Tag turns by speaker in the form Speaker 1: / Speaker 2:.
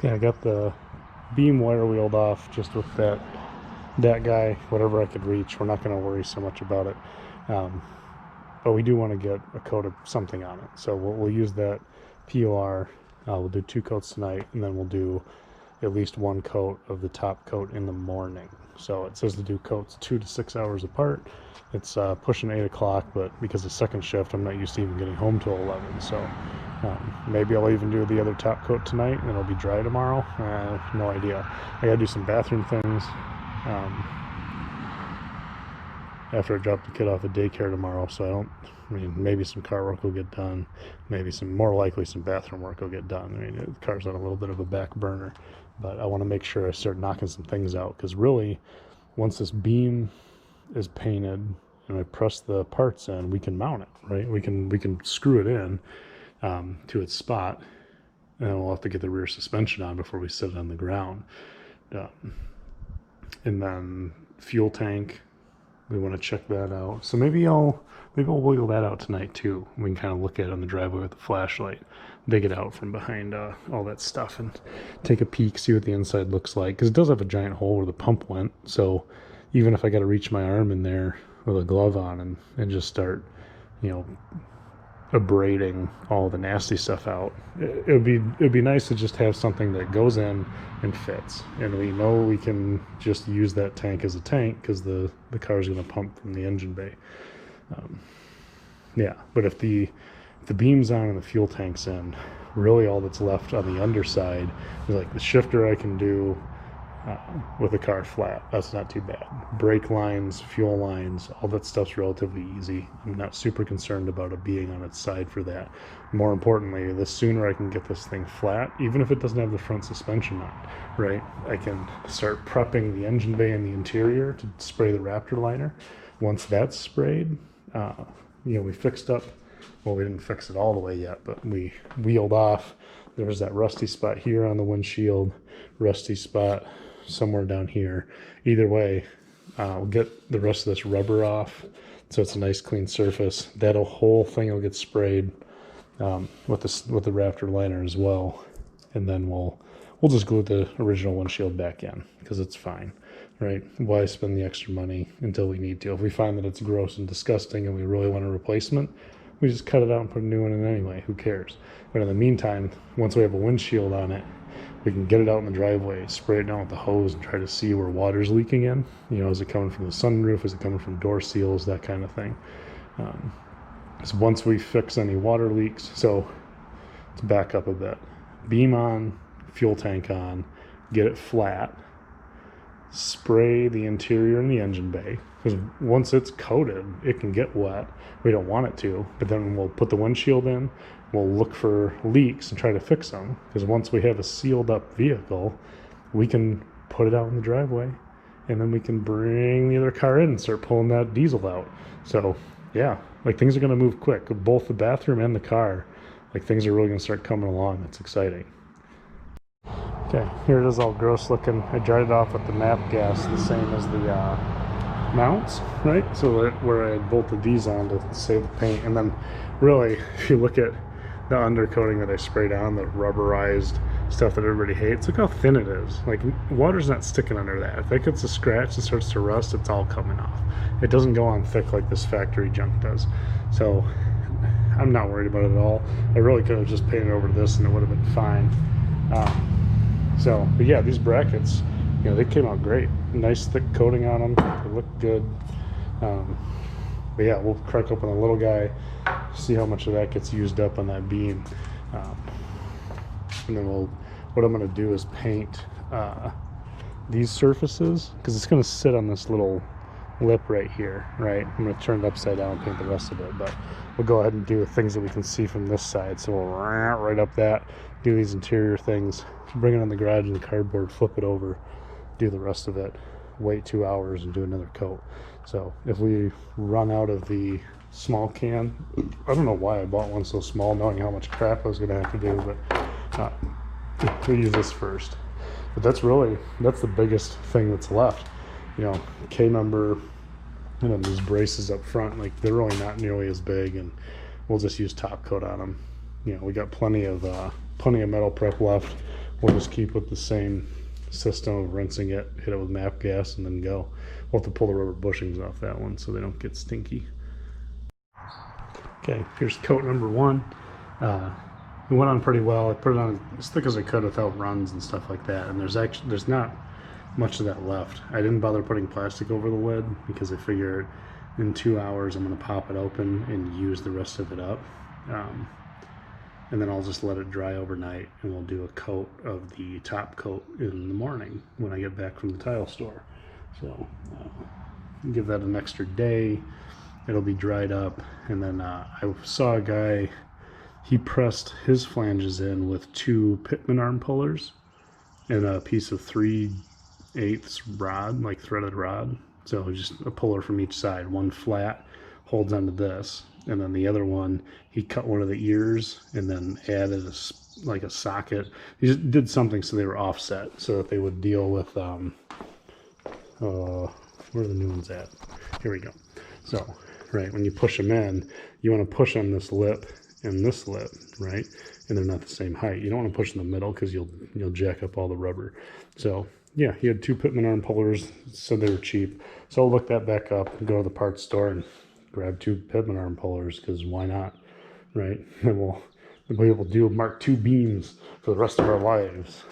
Speaker 1: Okay, I got the beam wire wheeled off just with that guy, whatever I could reach. We're not going to worry so much about it. Um, but we do want to get a coat of something on it. So we'll use that POR. We'll do 2 coats tonight, and then we'll do at least 1 coat of the top coat in the morning. So it says to do coats 2 to 6 hours apart. It's pushing 8 o'clock, but because of second shift, I'm not used to even getting home till 11. So maybe I'll even do the other top coat tonight, and it'll be dry tomorrow. No idea. I gotta do some bathroom things. After I drop the kid off at daycare tomorrow, so maybe some car work will get done, maybe more likely some bathroom work will get done. The car's on a little bit of a back burner, but I want to make sure I start knocking some things out, because really, once this beam is painted and I press the parts in, we can mount it, right? We can screw it in to its spot, and then we'll have to get the rear suspension on before we sit it on the ground. And then fuel tank, we want to check that out. So maybe I'll wiggle that out tonight too. We can kind of look at it on the driveway with the flashlight, dig it out from behind all that stuff, and take a peek, see what the inside looks like. Because it does have a giant hole where the pump went. So even if I got to reach my arm in there with a glove on and just start, abrading all the nasty stuff out, it'd be nice to just have something that goes in and fits, and we know we can just use that tank as a tank because the car is going to pump from the engine bay. But if the beam's on and the fuel tank's in, really all that's left on the underside is like the shifter I can do with the car flat. That's not too bad. Brake lines, fuel lines, all that stuff's relatively easy. I'm not super concerned about it being on its side for that. More importantly, the sooner I can get this thing flat, even if it doesn't have the front suspension on, right, I can start prepping the engine bay and the interior to spray the Raptor liner. Once that's sprayed, we fixed up, well, we didn't fix it all the way yet, but we wheeled off. There's that rusty spot here on the windshield, rusty spot somewhere down here. Either way, we'll get the rest of this rubber off, so it's a nice clean surface. That whole thing will get sprayed with the Raptor liner as well, and then we'll just glue the original windshield back in because it's fine, right? Why spend the extra money until we need to? If we find that it's gross and disgusting and we really want a replacement, we just cut it out and put a new one in anyway. Who cares? But in the meantime, once we have a windshield on it, we can get it out in the driveway, spray it down with the hose, and try to see where water's leaking in. Is it coming from the sunroof? Is it coming from door seals? That kind of thing. So once we fix any water leaks, so let's back up a bit. Beam on, fuel tank on, get it flat, spray the interior and the engine bay, because once it's coated, it can get wet. We don't want it to, but then we'll put the windshield in, we'll look for leaks and try to fix them, because once we have a sealed up vehicle, we can put it out in the driveway, and then we can bring the other car in and start pulling that diesel out. So things are going to move quick, both the bathroom and the car. Things are really going to start coming along. That's exciting. Okay, here it is, all gross looking. I dried it off with the nap gas, the same as the mounts, right? So that where I had bolted these on to save the paint. And then really, if you look at the undercoating that I sprayed on, the rubberized stuff that everybody hates, look how thin it is. Water's not sticking under that. If that gets a scratch and starts to rust, it's all coming off. It doesn't go on thick like this factory junk does. So I'm not worried about it at all. I really could have just painted over this and it would have been fine. But yeah, these brackets, they came out great. Nice thick coating on them. They look good. But yeah, we'll crack open a little guy, see how much of that gets used up on that beam. And then what I'm going to do is paint these surfaces, because it's going to sit on this little lip right here, right? I'm going to turn it upside down and paint the rest of it, but we'll go ahead and do things that we can see from this side. So we'll right up that, do these interior things, bring it on the garage in the cardboard, flip it over, do the rest of it, wait 2 hours and do another coat. So if we run out of the small can, I don't know why I bought one so small knowing how much crap I was going to have to do, but we'll use this first. But that's the biggest thing that's left. K-member, these braces up front, they're really not nearly as big, and we'll just use top coat on them. We got plenty of metal prep left. we'll just keep with the same system of rinsing it, hit it with MAP gas, and then go. We'll have to pull the rubber bushings off that one so they don't get stinky. Okay, here's coat number 1. It went on pretty well. I put it on as thick as I could without runs and stuff like that, and there's not much of that left. I didn't bother putting plastic over the lid because I figured in 2 hours I'm going to pop it open and use the rest of it up. And then I'll just let it dry overnight, and we'll do a coat of the top coat in the morning when I get back from the tile store. So give that an extra day. It'll be dried up, and then I saw a guy, he pressed his flanges in with 2 pitman arm pullers and a piece of 3/8 rod, like threaded rod. So just a puller from each side. One flat holds onto this, and then the other one, he cut one of the ears and then added like a socket. He just did something so they were offset so that they would deal with, where are the new ones at? Here we go. So, right, when you push them in, you want to push on this lip and this lip, right? And they're not the same height. You don't want to push in the middle because you'll jack up all the rubber. So yeah, he had 2 pitman arm pullers, said they were cheap. So I'll look that back up and go to the parts store and grab 2 pitman arm pullers, because why not, right? And we'll be able to do Mark II beams for the rest of our lives.